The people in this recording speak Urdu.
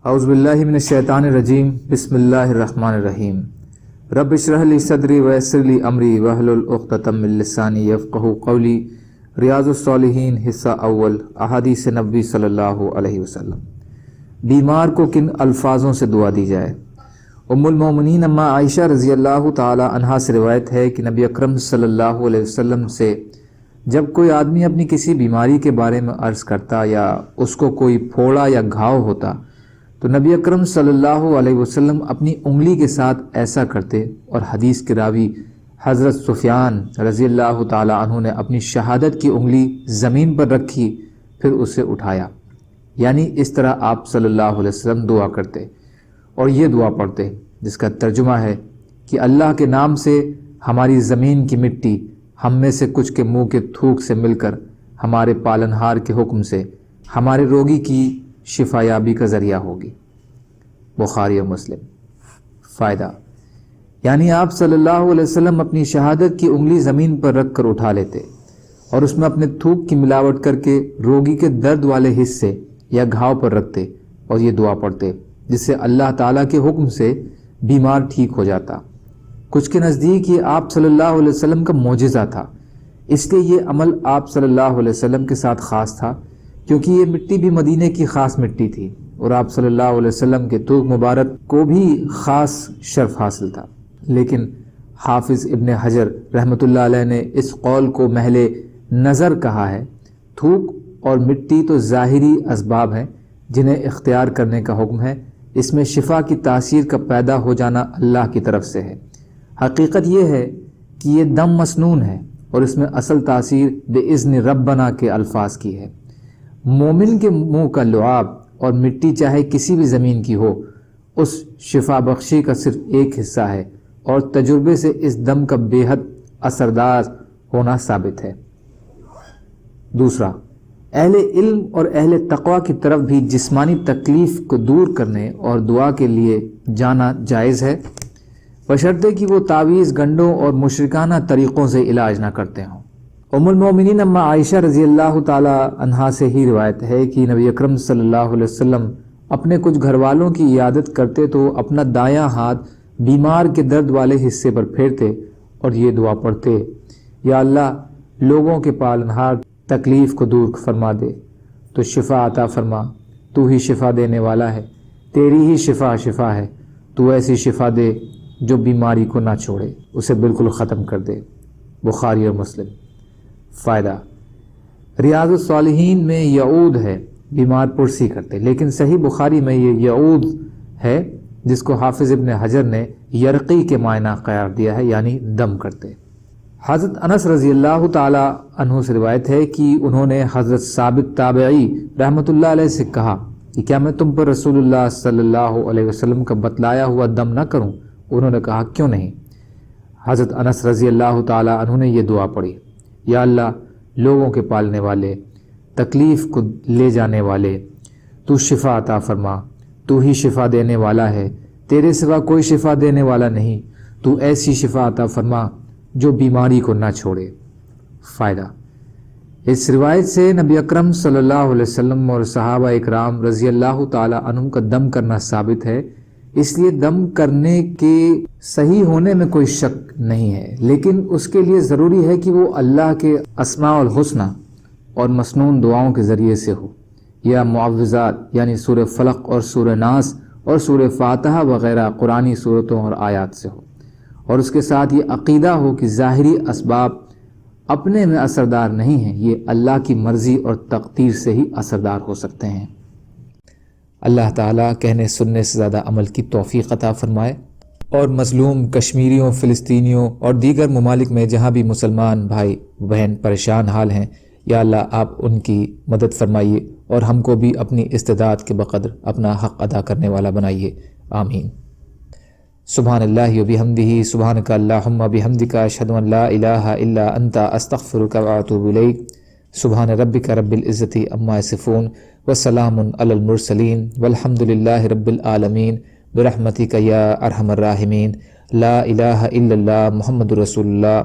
اعوذ باللہ من الشیطان الرجیم بسم اللہ الرحمن الرحیم رب اشرح لی صدری ویسر لی امری واحلل عقدۃ من لسانی یفقہوا قولی۔ ریاض الصالحین حصہ اول، احادیث نبوی صلی اللہ علیہ وسلم۔ بیمار کو کن الفاظوں سے دعا دی جائے؟ ام المومنین اماں عائشہ رضی اللہ تعالی عنہا سے روایت ہے کہ نبی اکرم صلی اللہ علیہ وسلم سے جب کوئی آدمی اپنی کسی بیماری کے بارے میں عرض کرتا یا اس کو کوئی پھوڑا یا گھاؤ ہوتا تو نبی اکرم صلی اللہ علیہ وسلم اپنی انگلی کے ساتھ ایسا کرتے، اور حدیث کے راوی حضرت سفیان رضی اللہ تعالی عنہ نے اپنی شہادت کی انگلی زمین پر رکھی پھر اسے اٹھایا، یعنی اس طرح آپ صلی اللہ علیہ وسلم دعا کرتے اور یہ دعا پڑھتے جس کا ترجمہ ہے کہ اللہ کے نام سے ہماری زمین کی مٹی ہم میں سے کچھ کے منہ کے تھوک سے مل کر ہمارے پالنہار کے حکم سے ہمارے روگی کی شفا یابی کا ذریعہ ہوگی۔ بخاری و مسلم۔ فائدہ، یعنی آپ صلی اللہ علیہ وسلم اپنی شہادت کی انگلی زمین پر رکھ کر اٹھا لیتے اور اس میں اپنے تھوک کی ملاوٹ کر کے روگی کے درد والے حصے یا گھاؤ پر رکھتے اور یہ دعا پڑھتے جس سے اللہ تعالیٰ کے حکم سے بیمار ٹھیک ہو جاتا۔ کچھ کے نزدیک یہ آپ صلی اللہ علیہ وسلم کا معجزہ تھا، اس لیے یہ عمل آپ صلی اللہ علیہ وسلم کے ساتھ خاص تھا، کیونکہ یہ مٹی بھی مدینے کی خاص مٹی تھی اور آپ صلی اللہ علیہ وسلم کے تھوک مبارک کو بھی خاص شرف حاصل تھا۔ لیکن حافظ ابن حجر رحمۃ اللہ علیہ نے اس قول کو محل نظر کہا ہے۔ تھوک اور مٹی تو ظاہری اسباب ہیں جنہیں اختیار کرنے کا حکم ہے، اس میں شفا کی تاثیر کا پیدا ہو جانا اللہ کی طرف سے ہے۔ حقیقت یہ ہے کہ یہ دم مسنون ہے اور اس میں اصل تاثیر بِإِذْنِ رَبَّنَا کے الفاظ کی ہے۔ مومن کے منہ کا لعاب اور مٹی چاہے کسی بھی زمین کی ہو، اس شفا بخشی کا صرف ایک حصہ ہے اور تجربے سے اس دم کا بے حد اثردار ہونا ثابت ہے۔ دوسرا، اہل علم اور اہل تقوی کی طرف بھی جسمانی تکلیف کو دور کرنے اور دعا کے لیے جانا جائز ہے، بشرطے کہ وہ تعویذ گنڈوں اور مشرکانہ طریقوں سے علاج نہ کرتے ہوں۔ ام المومنین اماں عائشہ رضی اللہ تعالی عنہا سے ہی روایت ہے کہ نبی اکرم صلی اللہ علیہ وسلم اپنے کچھ گھر والوں کی عیادت کرتے تو اپنا دایاں ہاتھ بیمار کے درد والے حصے پر پھیرتے اور یہ دعا پڑھتے، یا اللہ لوگوں کے پالنہار تکلیف کو دور فرما دے، تو شفا عطا فرما، تو ہی شفا دینے والا ہے، تیری ہی شفا ہے، تو ایسی شفا دے جو بیماری کو نہ چھوڑے، اسے بالکل ختم کر دے۔ بخاری اور مسلم۔ فائدہ، ریاض الصالحین میں یعود ہے، بیمار پرسی کرتے، لیکن صحیح بخاری میں یہ یعود ہے جس کو حافظ ابن حجر نے یرقی کے معنی قرار دیا ہے، یعنی دم کرتے۔ حضرت انس رضی اللہ تعالی عنہ سے روایت ہے کہ انہوں نے حضرت ثابت تابعی رحمۃ اللہ علیہ سے کہا کہ کیا میں تم پر رسول اللہ صلی اللہ علیہ وسلم کا بتلایا ہوا دم نہ کروں؟ انہوں نے کہا کیوں نہیں؟ حضرت انس رضی اللہ تعالی عنہ نے یہ دعا پڑھی، یا اللہ لوگوں کے پالنے والے، تکلیف کو لے جانے والے، تو شفا عطا فرما، تو ہی شفا دینے والا ہے، تیرے سوا کوئی شفا دینے والا نہیں، تو ایسی شفا عطا فرما جو بیماری کو نہ چھوڑے۔ فائدہ، اس روایت سے نبی اکرم صلی اللہ علیہ وسلم اور صحابہ اکرام رضی اللہ تعالی عنہم کا دم کرنا ثابت ہے، اس لیے دم کرنے کے صحیح ہونے میں کوئی شک نہیں ہے، لیکن اس کے لیے ضروری ہے کہ وہ اللہ کے اسماء الحسنی اور مسنون دعاؤں کے ذریعے سے ہو، یا معوذات یعنی سورہ فلق اور سورہ ناس اور سورہ فاتحہ وغیرہ قرآنی صورتوں اور آیات سے ہو، اور اس کے ساتھ یہ عقیدہ ہو کہ ظاہری اسباب اپنے میں اثردار نہیں ہیں، یہ اللہ کی مرضی اور تقدیر سے ہی اثردار ہو سکتے ہیں۔ اللہ تعالیٰ کہنے سننے سے زیادہ عمل کی توفیق عطا فرمائے، اور مظلوم کشمیریوں، فلسطینیوں اور دیگر ممالک میں جہاں بھی مسلمان بھائی بہن پریشان حال ہیں، یا اللہ آپ ان کی مدد فرمائیے اور ہم کو بھی اپنی استعداد کے بقدر اپنا حق ادا کرنے والا بنائیے، آمین۔ سبحان اللہ و بحمدہ، سبحانک اللہم بحمدک، اشہد ان لا الہ الا انت، استغفرک و اتوب الیک۔ سبحان ربک رب العزت عما یصفون، وسلام علی المرسلین، والحمد للہ رب العالمین، برحمتک یا ارحم الراحمین، لا الہ الا اللہ، محمد رسول اللہ۔